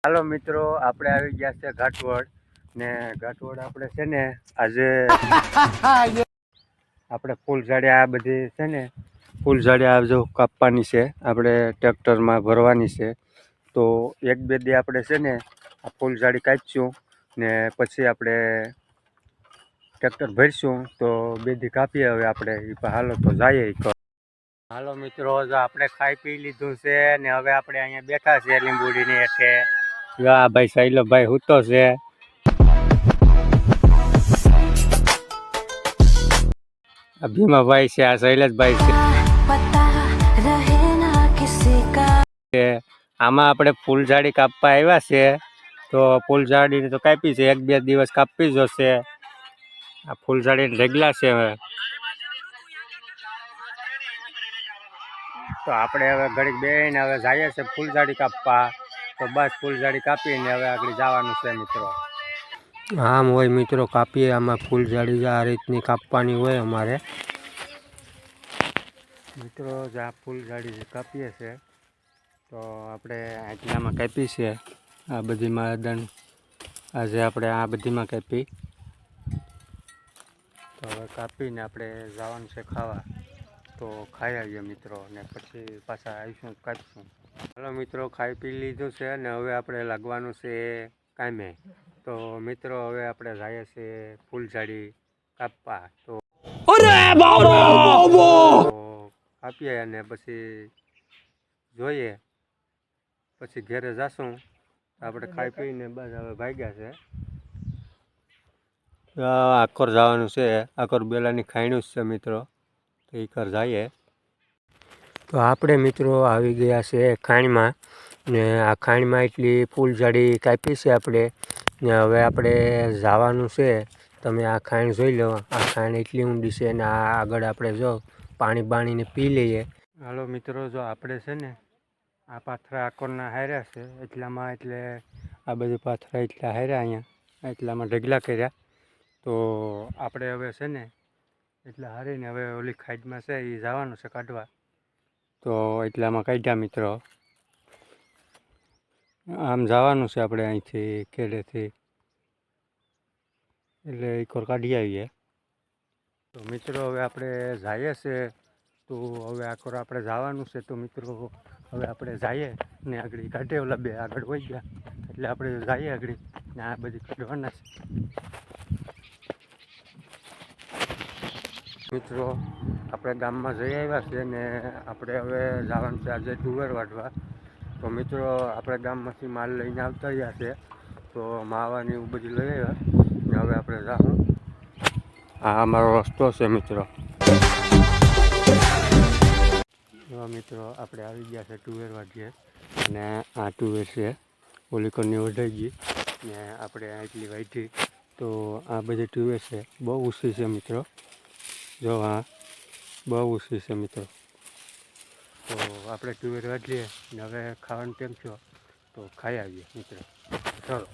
હાલો મિત્રો, આપણે આવી ગયા છે ઘાટવડ ને ઘાટવડ આપણે છે ને આજે આપણે ફૂલઝાડી આ બધી છે ને ફૂલઝાડી આ જો કાપવાની છે, આપણે ટ્રેક્ટરમાં ભરવાની છે. તો એક બે દી આપણે છે ને આ ફૂલઝાડી કાપીશું ને પછી આપણે ટ્રેક્ટર ભરીશું. તો બે દી કાપીએ હવે આપણે. હાલો તો જઈએ. હાલો મિત્રો, જો આપણે ખાઈ પી લીધું છે ને હવે આપણે અહીંયા બેઠા છે લીંબુડીની હેઠે. આ ભાઈ શૈલભાઈ હુતો છે. આ ભીમાભાઈ છે, આ શૈલેષભાઈ છે. આમાં આપણે ફૂલઝાડી કાપવા આવ્યા છે. તો ફૂલઝાડી તો કાપી છે, એક બે દિવસ કાપવી જશે. આ ફૂલઝાડી ઢગલા છે. તો આપણે હવે ઘડીક બેહીને હવે જઈએ છે ફૂલઝાડી કાપવા. તો બસ ફૂલઝાડી કાપીને હવે આગળ જવાનું છે મિત્રો. આમ હોય મિત્રો, કાપીએ આમાં ફૂલઝાડી આ રીતની કાપવાની હોય અમારે મિત્રો. જ્યાં ફૂલઝાડી કાપીએ છે તો આપણે આટલામાં કાપી છે. આ બધીમાં દન આજે આપણે આ બધીમાં કાપી. તો હવે કાપીને આપણે જવાનું છે ખાવા. તો ખાઈ આવીએ મિત્રો ને પછી પાછા આવીશું કાપીશું. હાલો મિત્રો, ખાઈ પી લીધું છે ને હવે આપણે લાગવાનું છે કામે. તો મિત્રો હવે આપણે જઈએ છીએ ફૂલઝાડી કાપવા. તો કાપીએ અને પછી જોઈએ, પછી ઘરે જાશું. આપણે ખાઈ પીને બસ હવે ભાગ્યા છે. આખોર જવાનું છે. આખોર બેલાની ખાઈનું જ છે મિત્રો. તો એ કર જઈએ. તો આપણે મિત્રો આવી ગયા છે ખાણીમાં ને આ ખાણીમાં એટલી ફૂલઝાડી કાપી છે આપણે ને હવે આપણે જવાનું છે. તમે આ ખાણ જોઈ લો. આ ખાણ એટલી ઊંડી છે ને આ આગળ આપણે જો પાણી બાણીને પી લઈએ. હાલો મિત્રો, જો આપણે છે ને આ પાથરા આકોરના હાર્યા છે એટલામાં, એટલે આ બધું પાથરા એટલા હાર્યા અહીંયા એટલામાં ઢગલા કર્યા. તો આપણે હવે છે ને એટલા હારીને હવે ઓલી ખાઈડમાં છે એ જવાનું છે કાઢવા. તો એટલામાં કાઢ્યા મિત્રો. આમ જવાનું છે આપણે અહીંથી ખેડેથી, એટલે એક વાર કાઢી આવીએ. તો મિત્રો હવે આપણે જઈએ છે. તો હવે આખોર આપણે જવાનું છે. તો મિત્રો હવે આપણે જઈએ ને આગળ કાઢે ઓલા બે આગળ વહી ગયા એટલે આપણે જઈએ આગળ ને આ બધી કાઢવાના છે મિત્રો. આપણે ગામમાં જઈ આવ્યા છે ને આપણે હવે જવાનું છે આજે તુવેર વાઢવા. તો મિત્રો આપણે ગામમાંથી માલ લઈને આવતા રહ્યા છે. તો માવાની એવું બધું લઈ આવ્યા ને હવે આપણે જાઉં. આ અમારો રસ્તો છે મિત્રો. મિત્રો આપણે આવી ગયા છે તુવેર વાઢીએ અને આ તુવેર છે ઓલી કોરની વઢાઈ ગઈ ને આપણે આટલી વાઢી. તો આ બધી તુવેર છે, બહુ ઊંચી છે મિત્રો. જો હા, બહુ ઊંચી છે મિત્રો. તો આપણે તુવેર વાઢીએ ને હવે ખાવાનું ટેમ છો તો ખાઈ આવીએ મિત્રો. ચાલો.